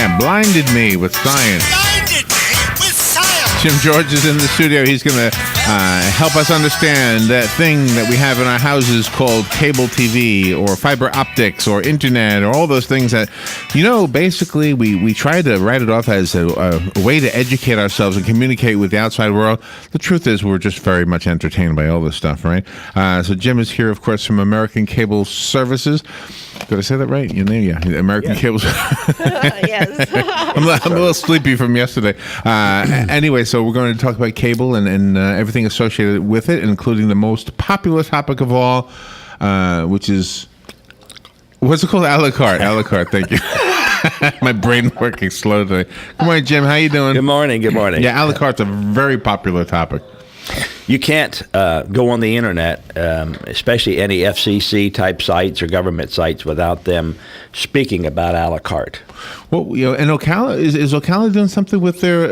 Yeah, blinded me with science. Blinded me with science. Jim George is in the studio. He's going to help us understand that thing that we have in our houses called cable TV or fiber optics or internet or all those things that, basically we try to write it off as a way to educate ourselves and communicate with the outside world. The truth is we're just very much entertained by all this stuff, right? So Jim is here, of course, from American Cable Services. Did I say that right? Your name? Yeah. American Cable Services. Yes. I'm a little sleepy from yesterday. Anyway, so we're going to talk about cable and everything associated with it, including the most popular topic of all, which is, what's it called? A la carte. A la carte, thank you. My brain working slow today. Good morning, Jim. How you doing? Good morning. Good morning. Yeah, a la carte's a very popular topic. You can't go on the internet, especially any FCC type sites or government sites, without them speaking about a la carte. Well, and Ocala is Ocala doing something with their?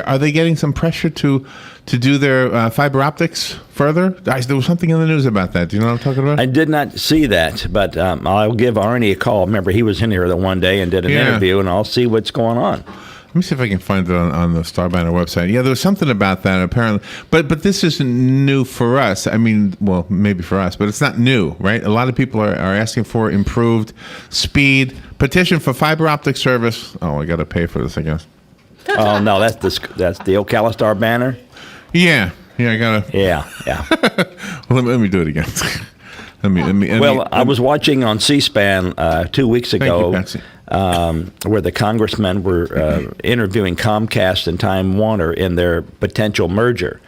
Are they getting some pressure to do their fiber optics further? There was something in the news about that. Do you know what I'm talking about? I did not see that, but I'll give Arnie a call. Remember, he was in here the one day and did an interview, and I'll see what's going on. Let me see if I can find it on the Star Banner website. Yeah, there was something about that apparently, but this isn't new for us. I mean, well, maybe for us, but it's not new, right? A lot of people are asking for improved speed. Petition for fiber optic service. Oh, I got to pay for this, I guess. Oh no, that's the Ocala Star Banner. Yeah, I gotta. Yeah. Well, let me do it again. I was watching on C-SPAN 2 weeks ago. Thank you, Patsy. Where the congressmen were interviewing Comcast and Time Warner in their potential merger.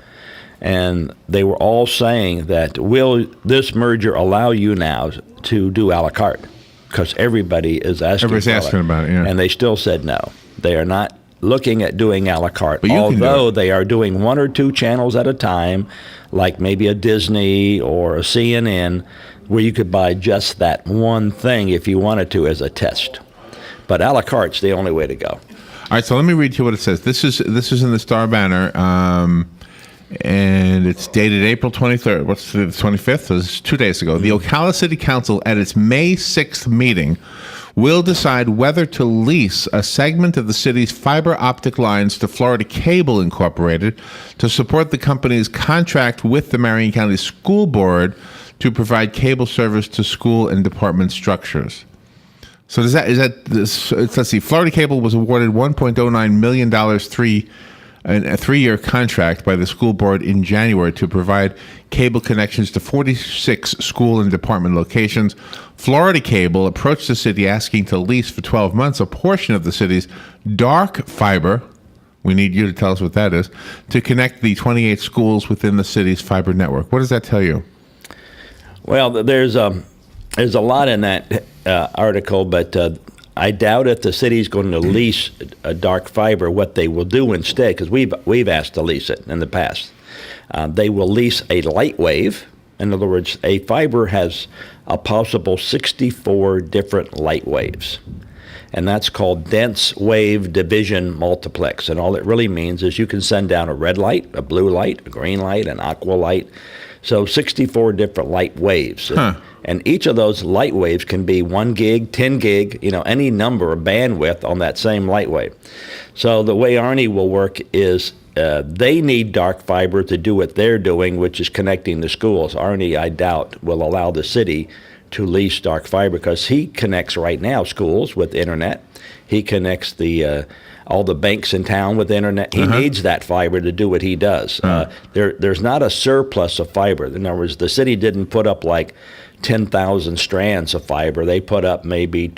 And they were all saying that, will this merger allow you now to do a la carte? Because everybody is asking Everybody's asking about it, yeah. And they still said no. They are not looking at doing a la carte, but although they are doing one or two channels at a time, like maybe a Disney or a CNN, where you could buy just that one thing if you wanted to as a test. But a la carte's the only way to go. All right, so let me read you what it says. This is in the Star Banner, and it's dated April 23rd. What's the 25th? So this is 2 days ago. The Ocala City Council, at its May 6th meeting, will decide whether to lease a segment of the city's fiber optic lines to Florida Cable Incorporated to support the company's contract with the Marion County School Board to provide cable service to school and department structures. So let's see. Florida Cable was awarded $1.09 million a 3-year contract by the school board in January to provide cable connections to 46 school and department locations. Florida Cable approached the city asking to lease for 12 months a portion of the city's dark fiber. We need you to tell us what that is, to connect the 28 schools within the city's fiber network. What does that tell you? Well, there's a lot in that article, but I doubt if the city's going to lease a dark fiber. What they will do instead, because we've asked to lease it in the past, they will lease a light wave. In other words, a fiber has a possible 64 different light waves, and that's called dense wave division multiplex. And all it really means is you can send down a red light, a blue light, a green light, an aqua light. So 64 different light waves. Huh. And each of those light waves can be 1 gig, 10 gig, any number of bandwidth on that same light wave. So the way Arnie will work is they need dark fiber to do what they're doing, which is connecting the schools. Arnie, I doubt, will allow the city to lease dark fiber because he connects right now schools with internet. He connects all the banks in town with internet. He needs that fiber to do what he does. There's not a surplus of fiber. In other words, the city didn't put up like 10,000 strands of fiber. They put up maybe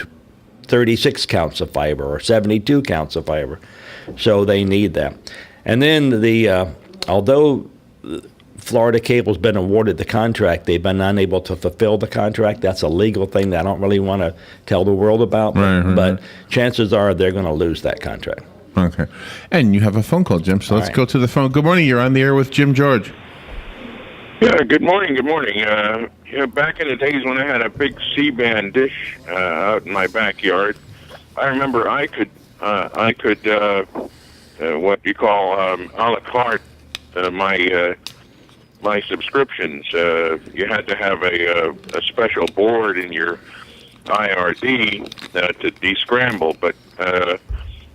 36 counts of fiber or 72 counts of fiber. So they need that. And then although Florida Cable's been awarded the contract, they've been unable to fulfill the contract. That's a legal thing that I don't really want to tell the world about. But chances are they're going to lose that contract. Okay. And you have a phone call, Jim, so let's go to the phone. Good morning. You're on the air with Jim George. Yeah, good morning. Back in the days when I had a big C-band dish out in my backyard, I remember I could what you call a la carte my subscriptions. You had to have a special board in your IRD to descramble, but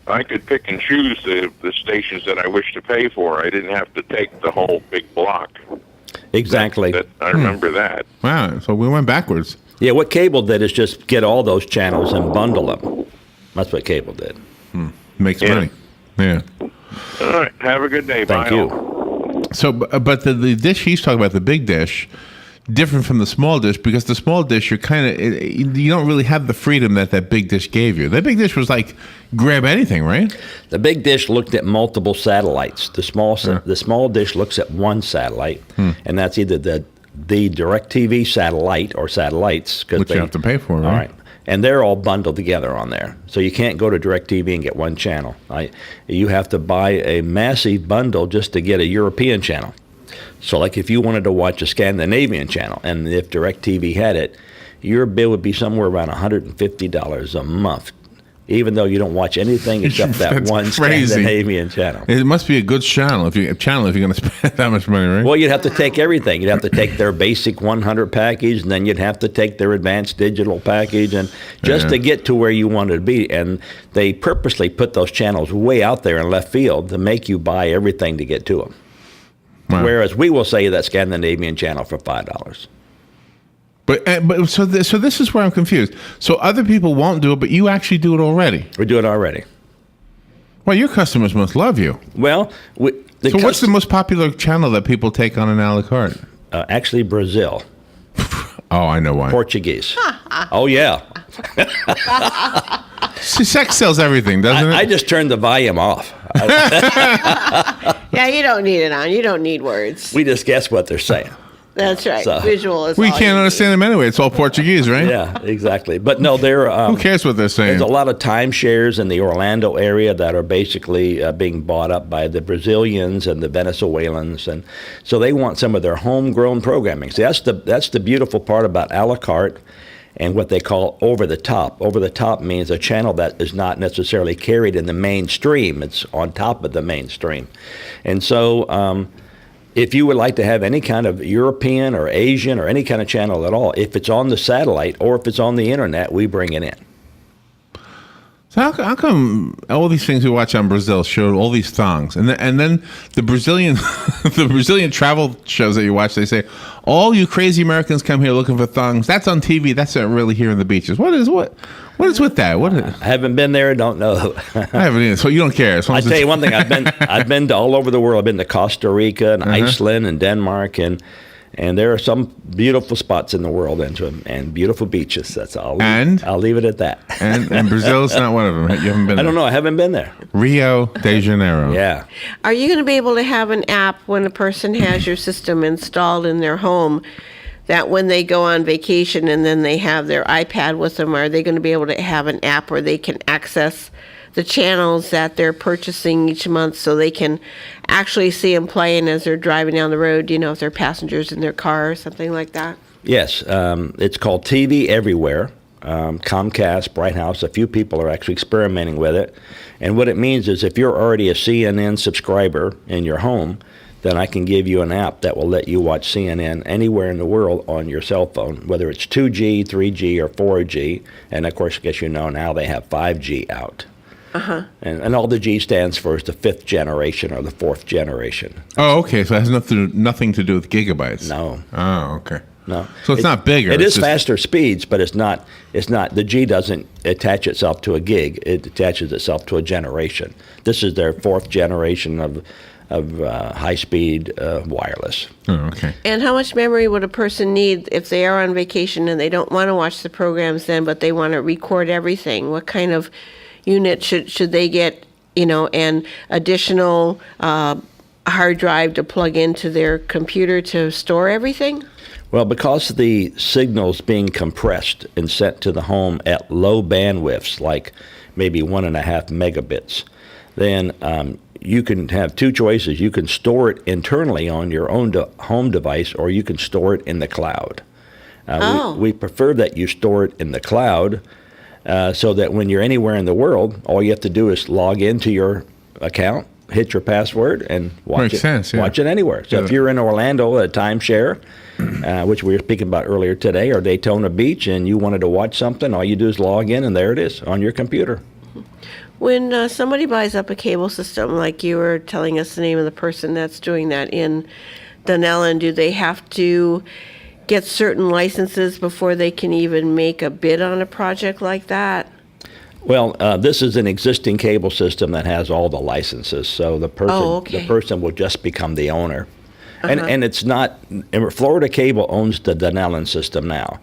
I could pick and choose the stations that I wish to pay for. I didn't have to take the whole big block. Exactly. I remember that. Wow. So we went backwards. Yeah, what cable did is just get all those channels and bundle them. That's what cable did. Makes Yeah. money. Yeah. All right. Have a good day. Thank Bye. you. So, but the dish he's talking about, the big dish, different from the small dish, because the small dish, you don't really have the freedom that big dish gave you. That big dish was like grab anything, right? The big dish looked at multiple satellites. The small dish looks at one satellite, and that's either the DirecTV satellite or satellites. Which you have to pay for, right? All right. And they're all bundled together on there. So you can't go to DirecTV and get one channel. You have to buy a massive bundle just to get a European channel. So like if you wanted to watch a Scandinavian channel, and if DirecTV had it, your bill would be somewhere around $150 a month, even though you don't watch anything except that That's one crazy. Scandinavian channel. It must be a good channel if you're going to spend that much money, right? Well, you'd have to take everything. You'd have to take their basic 100 package, and then you'd have to take their advanced digital package, and just to get to where you wanted to be. And they purposely put those channels way out there in left field to make you buy everything to get to them. Wow. Whereas we will say that Scandinavian channel for $5. But so this is where I'm confused. So other people won't do it, but you actually do it already. We do it already. Well, your customers must love you. Well, So what's the most popular channel that people take on an a la carte? actually Brazil, Oh, I know why. Portuguese. Oh yeah, See, sex sells everything, doesn't it? I just turned the volume off. Yeah, you don't need it on. You don't need words. We just guess what they're saying. That's right. So- Visual is We all you can't need. understand them anyway. It's all Portuguese, right? Yeah, exactly. But no, they're Who cares what they're saying? there's a lot of timeshares in the Orlando area that are basically being bought up by the Brazilians and the Venezuelans, and so they want some of their homegrown programming. See, that's the beautiful part about a la carte and what they call over the top. Over the top means a channel that is not necessarily carried in the mainstream. It's on top of the mainstream, and so. If you would like to have any kind of European or Asian or any kind of channel at all, if it's on the satellite or if it's on the internet, we bring it in. So how come all these things we watch on Brazil show all these thongs, and then the Brazilian the Brazilian travel shows that you watch, they say all you crazy Americans come here looking for thongs. That's on TV. That's not really here in the beaches. What is with that? What is, I haven't been there, don't know. I haven't either. So you don't care. As long I as tell it's- you one thing, I've been to all over the world. I've been to Costa Rica and Iceland and Denmark, and there are some beautiful spots in the world and beautiful beaches. That's all. I'll leave it at that. and Brazil's not one of them. You haven't been. I don't know. I haven't been there. Rio de Janeiro. Yeah. Are you going to be able to have an app when a person has your system installed in their home that when they go on vacation and then they have their iPad with them, are they going to be able to have an app where they can access the channels that they're purchasing each month so they can actually see them playing as they're driving down the road, if they're passengers in their car or something like that? Yes. It's called TV Everywhere. Comcast, Bright House, a few people are actually experimenting with it. And what it means is if you're already a CNN subscriber in your home, then I can give you an app that will let you watch CNN anywhere in the world on your cell phone, whether it's 2G, 3G, or 4G. And of course, I guess now they have 5G out. And all the G stands for is the 5th generation or the 4th generation. Oh, okay. So it has nothing to do with gigabytes. No. Oh, okay. No. So it's not bigger. It it's is just- faster speeds, but it's not. The G doesn't attach itself to a gig. It attaches itself to a generation. This is their 4th generation of high-speed wireless. Oh, okay. And how much memory would a person need if they are on vacation and they don't want to watch the programs then, but they want to record everything? What kind of unit should they get, and additional hard drive to plug into their computer to store everything? Well, because the signal's being compressed and sent to the home at low bandwidths, like maybe 1.5 megabits, then you can have two choices. You can store it internally on your own home device, or you can store it in the cloud. We prefer that you store it in the cloud so that when you're anywhere in the world, all you have to do is log into your account, hit your password, and watch Makes it. sense, yeah. Watch it anywhere. So Yeah. if you're in Orlando at a timeshare, which we were speaking about earlier today, or Daytona Beach, and you wanted to watch something, all you do is log in, and there it is on your computer. When somebody buys up a cable system, like you were telling us the name of the person that's doing that in Dunellen, do they have to get certain licenses before they can even make a bid on a project like that? Well, this is an existing cable system that has all the licenses, so the person will just become the owner. And it's not, Florida Cable owns the Dunellen system now.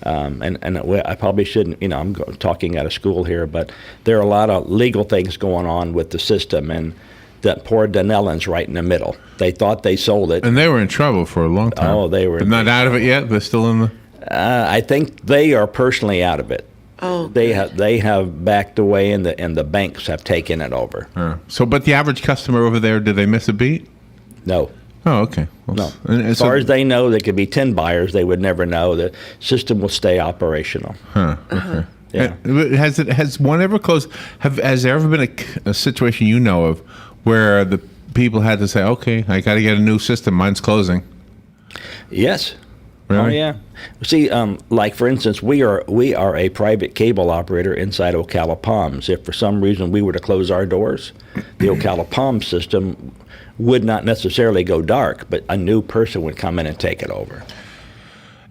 I probably shouldn't, I'm talking out of school here, but there are a lot of legal things going on with the system, and that poor Dunellen's right in the middle. They thought they sold it. And they were in trouble for a long time. Oh, they were. They're not out of it yet? They're still in the... I think they are personally out of it. Oh, they have backed away, and the banks have taken it over. But the average customer over there, did they miss a beat? No. Oh, okay. Well, No. As far as they know, there could be 10 buyers. They would never know. The system will stay operational. Okay. Yeah. Has one ever closed? Has there ever been a situation you know of where the people had to say, "Okay, I got to get a new system. Mine's closing." Yes. Really? Oh yeah. See, like for instance, we are a private cable operator inside Ocala Palms. If for some reason we were to close our doors, the Ocala Palms system would not necessarily go dark, but a new person would come in and take it over.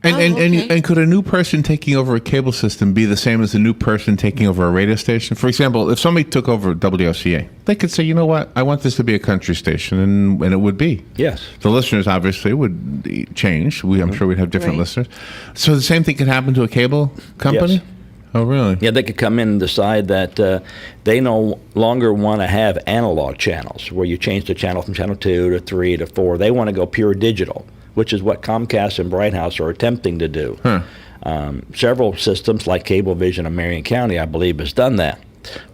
And could a new person taking over a cable system be the same as a new person taking over a radio station? For example, if somebody took over WOCA, they could say, you know what, I want this to be a country station, and it would be. Yes. The listeners obviously would change. I'm sure we'd have different listeners. So the same thing could happen to a cable company? Yes. Oh, really? Yeah, they could come in and decide that they no longer want to have analog channels where you change the channel from channel 2 to 3 to 4. They want to go pure digital, which is what Comcast and Bright House are attempting to do. Several systems, like Cablevision of Marion County, I believe, has done that.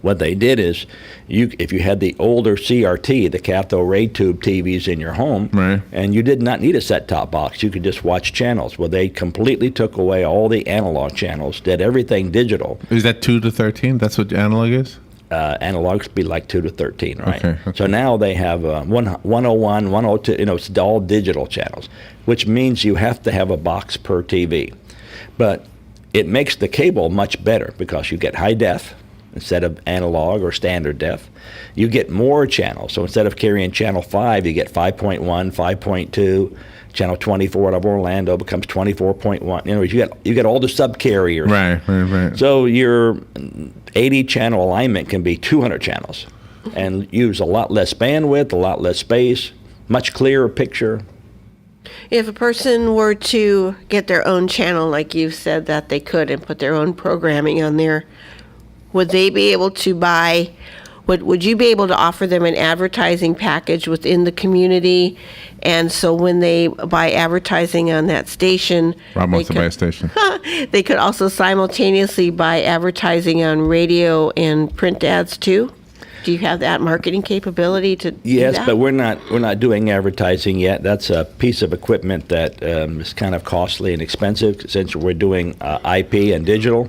What they did is, if you had the older CRT, the cathode ray tube TVs in your home, right, and you did not need a set-top box, you could just watch channels. Well, they completely took away all the analog channels, did everything digital. Is that 2 to 13? That's what analog is? Analogs be like 2 to 13, right? Okay. So now they have 101, 102, it's all digital channels, which means you have to have a box per TV. But it makes the cable much better because you get high def instead of analog or standard def. You get more channels. So instead of carrying channel 5, you get 5.1, 5.2. Channel 24 out of Orlando becomes 24.1. You get all the subcarriers. Right. So your 80 channel alignment can be 200 channels and use a lot less bandwidth, a lot less space, much clearer picture. If a person were to get their own channel, like you said that they could, and put their own programming on there, would they be able to buy, would you be able to offer them an advertising package within the community? And so when they buy advertising on that station, Rob wants to buy a station. They could also simultaneously buy advertising on radio and print ads too? Do you have that marketing capability to do Yes, that? but we're not doing advertising yet. That's a piece of equipment that is kind of costly and expensive since we're doing IP and digital.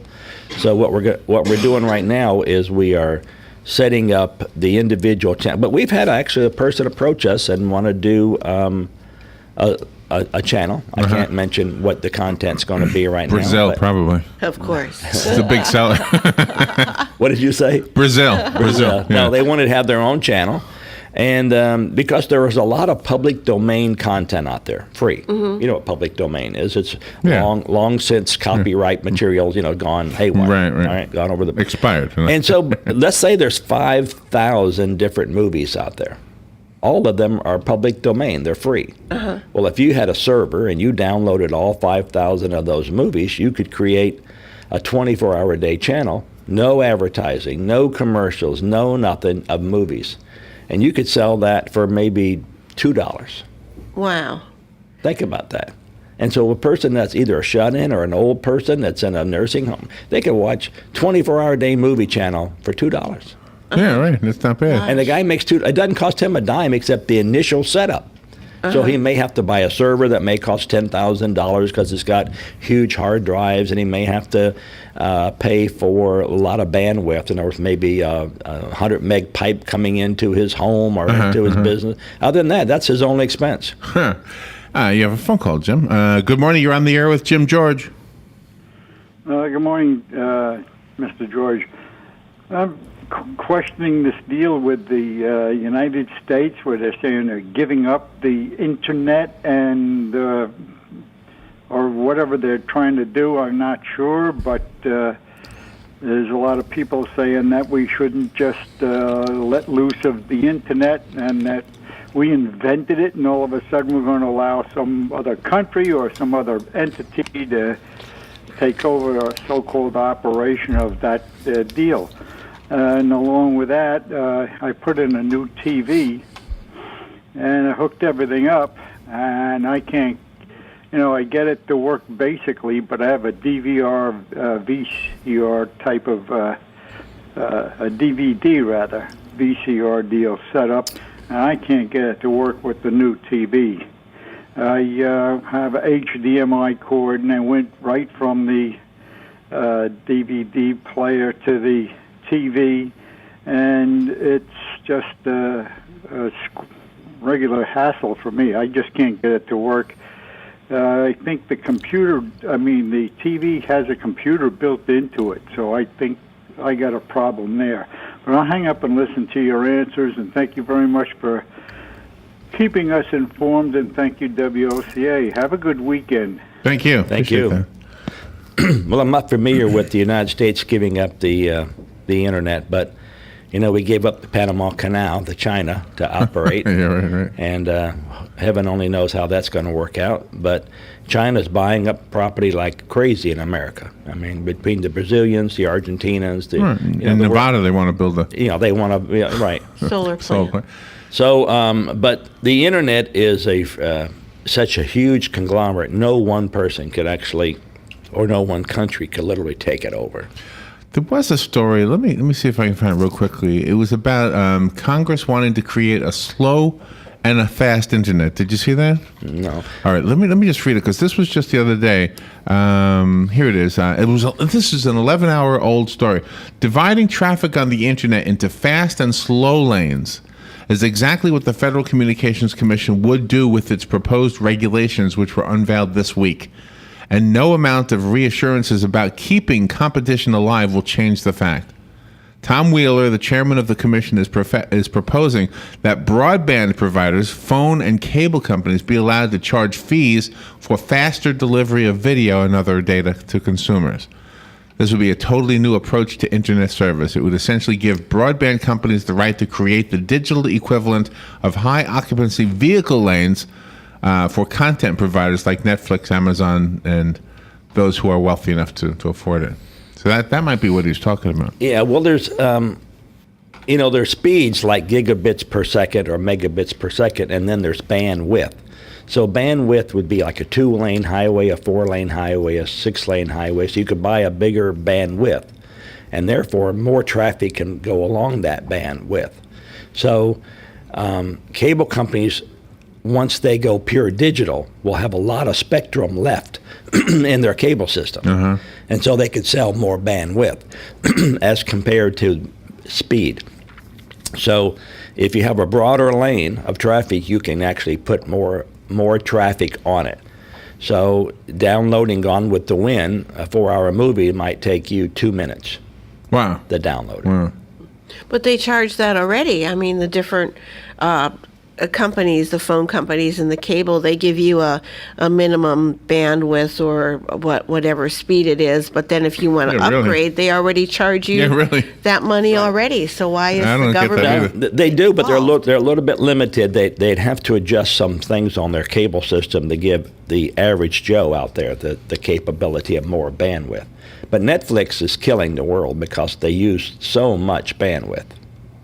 So what we're doing right now is we are setting up the individual channel. But we've had actually a person approach us and want to do a channel. I can't mention what the content's going to be right Brazil, now. probably. Of course. It's a big seller. What did you say? Brazil. Yeah. No, they wanted to have their own channel. And because there is a lot of public domain content out there, free. You know what public domain is? It's long since copyright materials, gone haywire. Right. All right, gone over the... Expired. And so let's say there's 5,000 different movies out there. All of them are public domain. They're free. Well, if you had a server and you downloaded all 5,000 of those movies, you could create a 24-hour-a-day channel, no advertising, no commercials, no nothing of movies. And you could sell that for maybe $2. Wow. Think about that. And so a person that's either a shut-in or an old person that's in a nursing home, they can watch 24-hour-a-day movie channel for $2. Yeah, right. That's not bad. And the guy makes it doesn't cost him a dime except the initial setup. So he may have to buy a server that may cost $10,000 because it's got huge hard drives, and he may have to pay for a lot of bandwidth. In other words, maybe a 100 meg pipe coming into his home or into his business. Other than that, that's his only expense. You have a phone call, Jim. Good morning. You're on the air with Jim George. Good morning, Mr. George. I'm questioning this deal with the United States where they're saying they're giving up the internet and or whatever they're trying to do. I'm not sure, but there's a lot of people saying that we shouldn't just let loose of the internet and that we invented it and all of a sudden we're going to allow some other country or some other entity to take over a so-called operation of that deal. And along with that, I put in a new TV and I hooked everything up, and I can't, I get it to work basically, but I have a DVR, VCR type of, a DVD rather, VCR deal set up, and I can't get it to work with the new TV. I have an HDMI cord, and I went right from the DVD player to the TV, and it's just a regular hassle for me. I just can't get it to work. I think the TV has a computer built into it, so I think I got a problem there. But I'll hang up and listen to your answers, and thank you very much for keeping us informed, and thank you, WOCA. Have a good weekend. Thank you. Thank you. Well, I'm not familiar with the United States giving up the internet, but we gave up the Panama Canal to China to operate. Yeah, right. And heaven only knows how that's going to work out. But China's buying up property like crazy in America. I mean, between the Brazilians, the Argentinians, in Nevada, they want to build a. They want to. Right. Solar plant. So, but the internet is such a huge conglomerate. No one person could actually, or no one country could literally take it over. There was a story. Let me see if I can find it real quickly. It was about Congress wanting to create a slow and a fast internet. Did you see that? No. All right. Let me just read it because this was just the other day. Here it is. This is an 11-hour-old story. Dividing traffic on the internet into fast and slow lanes is exactly what the Federal Communications Commission would do with its proposed regulations, which were unveiled this week. And no amount of reassurances about keeping competition alive will change the fact. Tom Wheeler, the chairman of the commission, is proposing that broadband providers, phone and cable companies be allowed to charge fees for faster delivery of video and other data to consumers. This would be a totally new approach to internet service. It would essentially give broadband companies the right to create the digital equivalent of high-occupancy vehicle lanes for content providers like Netflix, Amazon, and those who are wealthy enough to afford it. So that might be what he's talking about. Yeah, well, there's speeds like gigabits per second or megabits per second, and then there's bandwidth. So bandwidth would be like a 2-lane highway, a 4-lane highway, a 6-lane highway. So you could buy a bigger bandwidth, and therefore more traffic can go along that bandwidth. So cable companies, once they go pure digital, will have a lot of spectrum left in their cable system. Uh-huh. And so they could sell more bandwidth as compared to speed. So if you have a broader lane of traffic, you can actually put more traffic on it. So downloading Gone with the Wind, a 4-hour movie, might take you 2 minutes. Wow. To download it. Wow. But they charge that already. I mean, the different companies, the phone companies and the cable, they give you a minimum bandwidth or whatever speed it is. But then if you want to upgrade, they already charge you that money already. So why is the government? They do, but they're a little bit limited. They'd have to adjust some things on their cable system to give the average Joe out there the capability of more bandwidth. But Netflix is killing the world because they use so much bandwidth.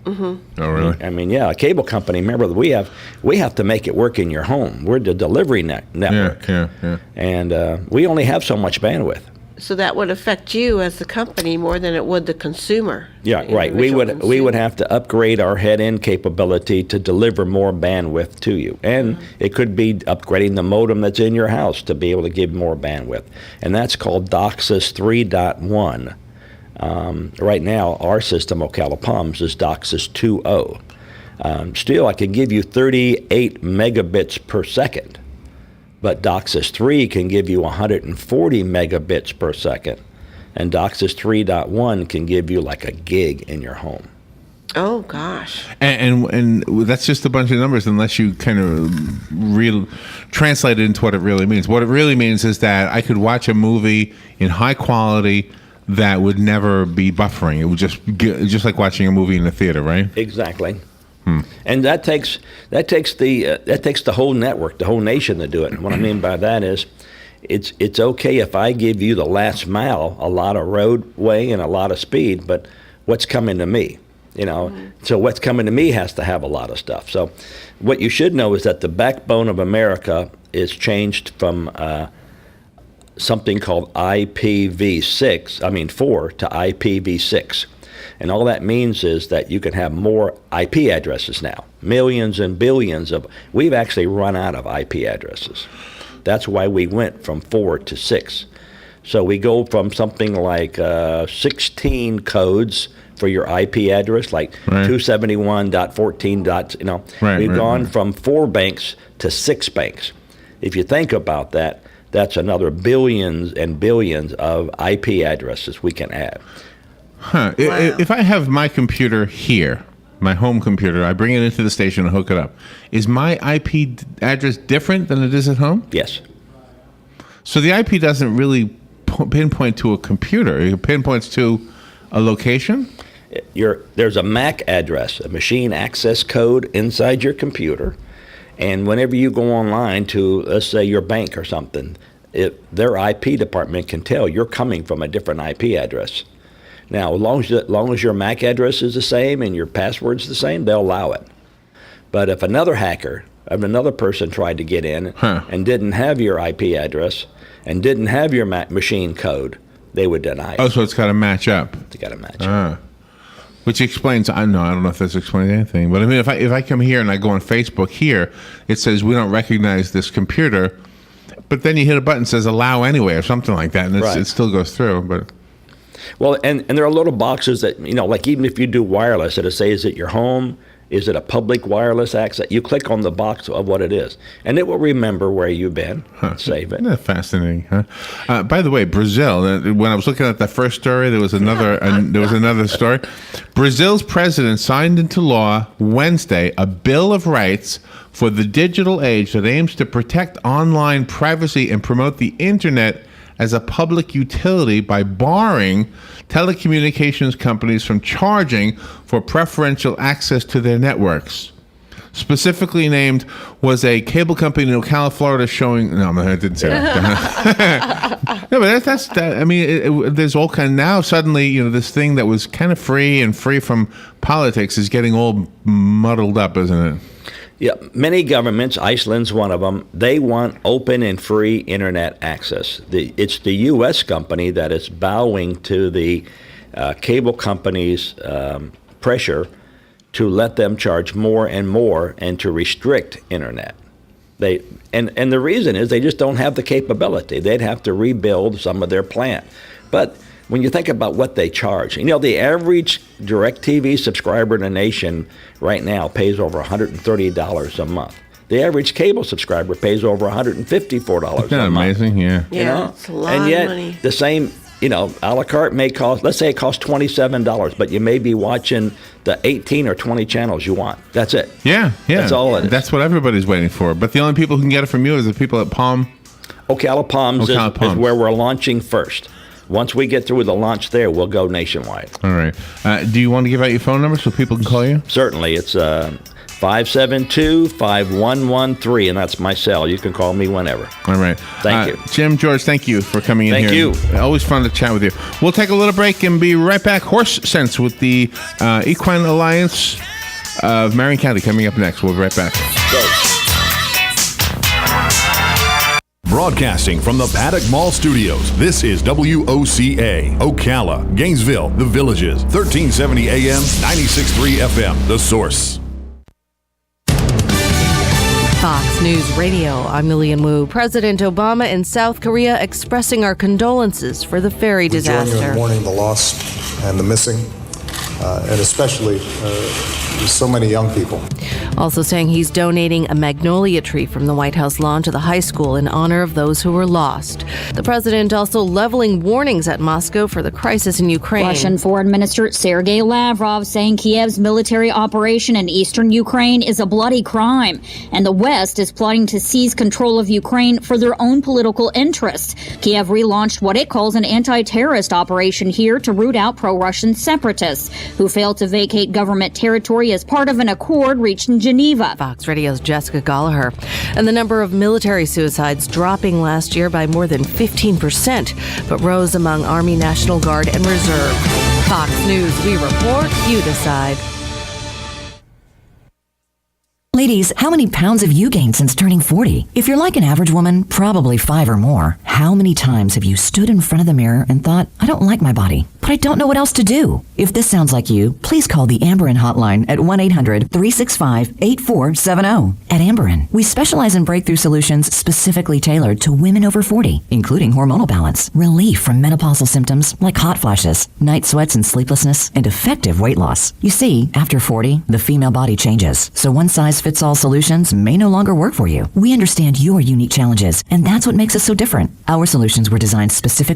Mm-hmm. Oh, really? I mean, yeah, a cable company, remember, we have to make it work in your home. We're the delivery network. Yeah. And we only have so much bandwidth. So that would affect you as the company more than it would the consumer. Yeah, right. We would have to upgrade our head-end capability to deliver more bandwidth to you. And it could be upgrading the modem that's in your house to be able to give more bandwidth. And that's called DOCSIS 3.1. Right now, our system, Ocala Palms, is DOCSIS 2.0. Still, I can give you 38 megabits per second. But DOCSIS 3 can give you 140 megabits per second, and DOCSIS 3.1 can give you like a gig in your home. Oh gosh. And that's just a bunch of numbers unless you kind of translate it into what it really means. What it really means is that I could watch a movie in high quality that would never be buffering. It would just like watching a movie in the theater, right? Exactly. And that takes the whole network, the whole nation to do it. And what I mean by that is, it's okay if I give you the last mile, a lot of roadway and a lot of speed, but what's coming to me? So what's coming to me has to have a lot of stuff. So what you should know is that the backbone of America is changed from something called IPv4 to IPv6. And all that means is that you can have more IP addresses now, millions and billions of. We've actually run out of IP addresses. That's why we went from 4 to 6. So we go from something like 16 codes for your IP address, like 271.14. We've gone from 4 banks to 6 banks. If you think about that, that's another billions and billions of IP addresses we can add. Huh. Wow. If I have my computer here, my home computer, I bring it into the station and hook it up, is my IP address different than it is at home? Yes. So the IP doesn't really pinpoint to a computer. It pinpoints to a location? There's a MAC address, a machine access code inside your computer. And whenever you go online to, let's say, your bank or something, their IP department can tell you're coming from a different IP address. Now, as long as your MAC address is the same and your password's the same, they'll allow it. But if another person tried to get in and didn't have your IP address and didn't have your machine code, they would deny it. Oh, so it's got to match up. It's got to match up. Which explains, I don't know if this explains anything, but I mean, if I come here and I go on Facebook here, it says we don't recognize this computer, but then you hit a button that says allow anyway or something like that, and it still goes through. But well, and there are little boxes that, like even if you do wireless, it'll say, is it your home? Is it a public wireless access? You click on the box of what it is, and it will remember where you've been. Save it. Isn't that fascinating, huh? By the way, Brazil. When I was looking at the first story, there was another story. Brazil's president signed into law Wednesday a Bill of Rights for the digital age that aims to protect online privacy and promote the internet as a public utility by barring telecommunications companies from charging for preferential access to their networks. Specifically named was a cable company in Ocala, Florida, showing. No, I didn't say that. No, but that's that. I mean, there's all kind. Now suddenly, this thing that was kind of free from politics is getting all muddled up, isn't it? Yeah, many governments, Iceland's one of them, they want open and free internet access. It's the U.S. company that is bowing to the cable companies' pressure to let them charge more and more and to restrict internet. And the reason is they just don't have the capability. They'd have to rebuild some of their plant. But when you think about what they charge, the average DirecTV subscriber in the nation right now pays over $130 a month. The average cable subscriber pays over $154 a month. Isn't that amazing? Yeah. Yeah, it's a lot and yet, of money. the same, a la carte may cost, let's say it costs $27, but you may be watching the 18 or 20 channels you want. That's it. Yeah. That's all it is. That's what everybody's waiting for. But the only people who can get it from you is the people at Palm. Ocala Palms is where we're launching first. Once we get through the launch there, we'll go nationwide. All right. Do you want to give out your phone number so people can call you? Certainly. It's 572-5113, and that's my cell. You can call me whenever. All right. Thank you. Jim, George, thank you for coming in here. Thank you. Always fun to chat with you. We'll take a little break and be right back. Horse Sense with the Equine Alliance of Marion County coming up next. We'll be right back. Go. Broadcasting from the Paddock Mall Studios, this is WOCA, Ocala, Gainesville, The Villages, 1370 AM, 96.3 FM, The Source. Fox News Radio, I'm Lillian Wu. President Obama in South Korea expressing our condolences for the ferry disaster. We join you in mourning the loss and the missing, and especially so many young people. Also saying he's donating a magnolia tree from the White House lawn to the high school in honor of those who were lost. The president also leveling warnings at Moscow for the crisis in Ukraine. Russian Foreign Minister Sergei Lavrov saying Kiev's military operation in eastern Ukraine is a bloody crime, and the West is plotting to seize control of Ukraine for their own political interests. Kiev relaunched what it calls an anti-terrorist operation here to root out pro-Russian separatists who failed to vacate government territory as part of an accord reached in Geneva. Fox Radio's Jessica Gallagher. And the number of military suicides dropping last year by more than 15%, but rose among Army, National Guard, and Reserve. Fox News, we report, you decide. Ladies, how many pounds have you gained since turning 40? If you're like an average woman, probably 5 or more. How many times have you stood in front of the mirror and thought, I don't like my body, but I don't know what else to do? If this sounds like you, please call the Amberin hotline at 1-800-365-8470. At Amberin, we specialize in breakthrough solutions specifically tailored to women over 40, including hormonal balance, relief from menopausal symptoms like hot flashes, night sweats and sleeplessness, and effective weight loss. You see, after 40, the female body changes, so one-size-fits-all solutions may no longer work for you. We understand your unique challenges, and that's what makes us so different. Our solutions were designed specifically